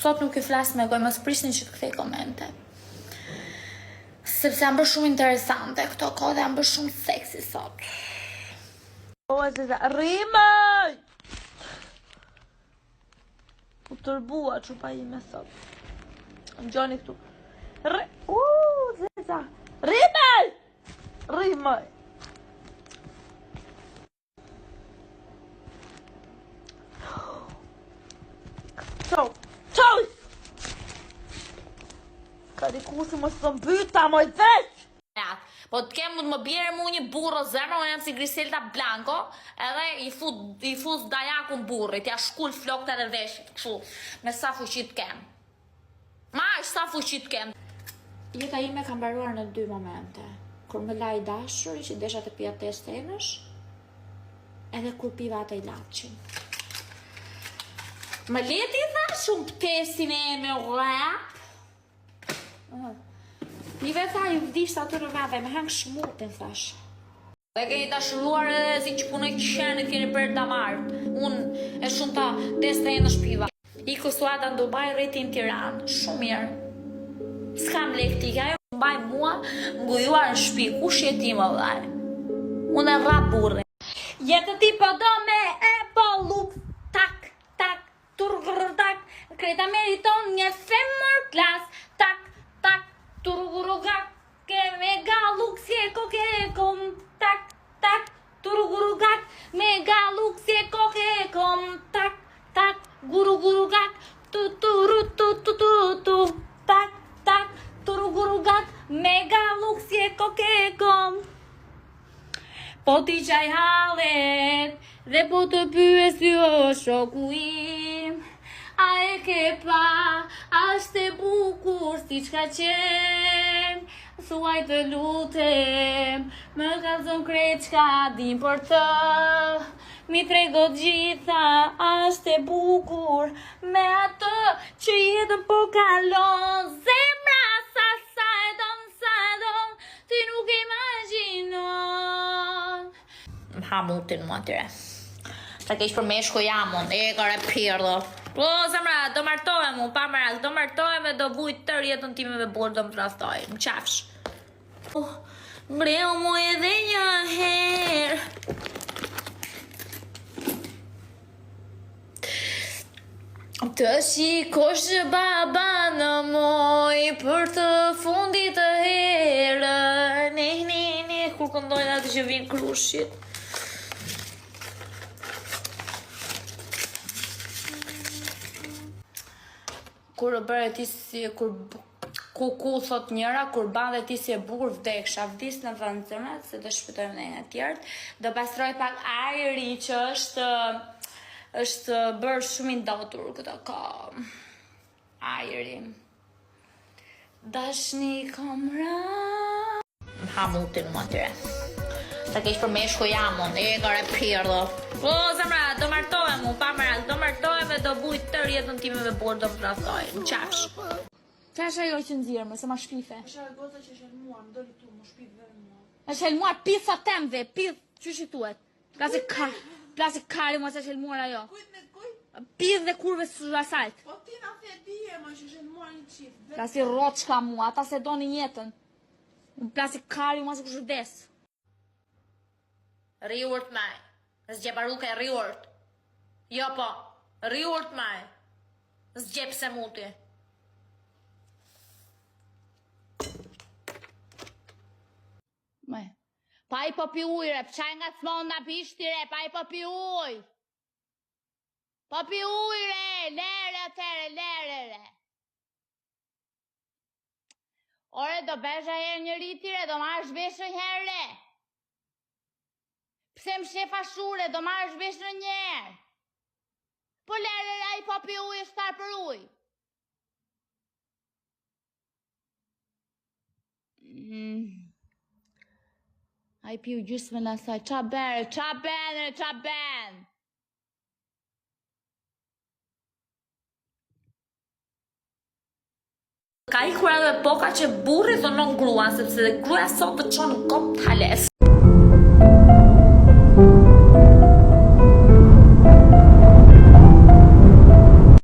sot nuk ju flas me gojë, mos prisni që të kthej komente. Sepse janë bërë shumë interesante këto kohë, janë bërë shumë seksi sot. O, Zeza, rrimëj! U tërbua çupa ime sot. Më gjoni këtu. Zeza, rrimëj! Rrimëj! Qoj! Ka dikusi më së mbyta, moj veç! Po të kemë më bjerë mu një burro zemra, unë jam si Griselda Blanco, edhe i fuz dajakun burrit, ja shkull flokët edhe veshit, kështu, me sa fuqit kem. Sa fuqit kem. Jeta ime ka mbaruar në 2 momente. Kur më la i dashuri që desha të pija test enësh, edhe kur piva atë i lapqin. Më leti tha shumë pëtesin e me rap. Një vetë tha ju vdisht atë në vave, me hangë shmutin, thash. Dhe keni dashuruar edhe si që punoj qenit keni për damartë. Unë e shumë ta teste e në shpiva. I kusuata në Dubai, rritin Tiran. Shumë mirë. S'kam lektika, ajo mbaj mua ngujuar në shpi. Kush je ti më dhaj? Unë e rap burri. Jetë ti po do me e boluk. Tak, tak, turgrdak. Kreta meriton një femër klas. Tak, tak, turgrdak. Ke me galuk si e koke kom. Tak, tak, turgrdak. Me galuk si e koke kom. Tak, tak, gurugurugak. Tu, tu, ru, tu, tu, tu, tu. Tak, tak, turgrdak. Me galuk si e koke kom. Po ti qaj halet, dhe po të pyes jo shoku im. A e ke pa, ashtë e bukur si qka qen. Thuaj të lutem, më kalzon krejt qka dim për të. Mi trego gjitha, ashtë e bukur, me atë që jetën po kalon. Zemra sa e don, ti nuk imagjinon. Ha mutin mua tyre. Ta keq për meshko jamon, e kare pirdo. Po, zemra, do martohem unë, pa merak, do martohem e do vujt tër jetën time me burë, do më trastoj, më qafsh. Mbreu mu edhe një herë. Të shikosh baba në moj, për të fundit të herë. Ne, kur këndojnë atë që vinë krushit. Kur bërë ti si, ku thot njëra, kur ban dhe ti si e bukur vdeksha, vdis në vëndëzëmet, se të shpëtojmë dhe një tjertë, do pastroj pak ajri që është bërë shumë i ndotur këto ka ajri. Dashni komra. Ha mutin mua tyre. Ta keq për meshko jamon, e kare pirdo. Po, zemra, do martohem unë, pa merak, do martohem e do vujt tër jetën time me burë, do më trastoj, më qafsh. Qa është ajo që nëzirë më, se ma shpife? është ajo gota që është helmuar, më doli tu, më shpif dhe mua. është helmuar pitha temve, që shituet? Plasi kari më që është helmuar ajo. Kujt me kujt? Pith dhe kurve së asalt. Po ti na the dije më që është helmuar një qif. Plasi roçka mua, ata se do një jetën. Plasi kari më që kështë vdes. Riurt maj. Zgjebaruke riurt. Jo po, riurt maj. Zgjep se muti. Pa i po pi ujre, pëqaj nga cmon nga pishtire, pa i po pi uj. Po pi ujre, lere atere, lere. Ore, do besha herë një ritire, do marrë shbeshë herë. Pse më shefa shure, do marrë shbeshë njerë. Po lere, a i po pi uj, shtar për uj. A i piu gjysme në asaj, qa ben? Ka i kur edhe poka që burri thonon gruan, sepse dhe gruja sot të qonë në kop t'hales.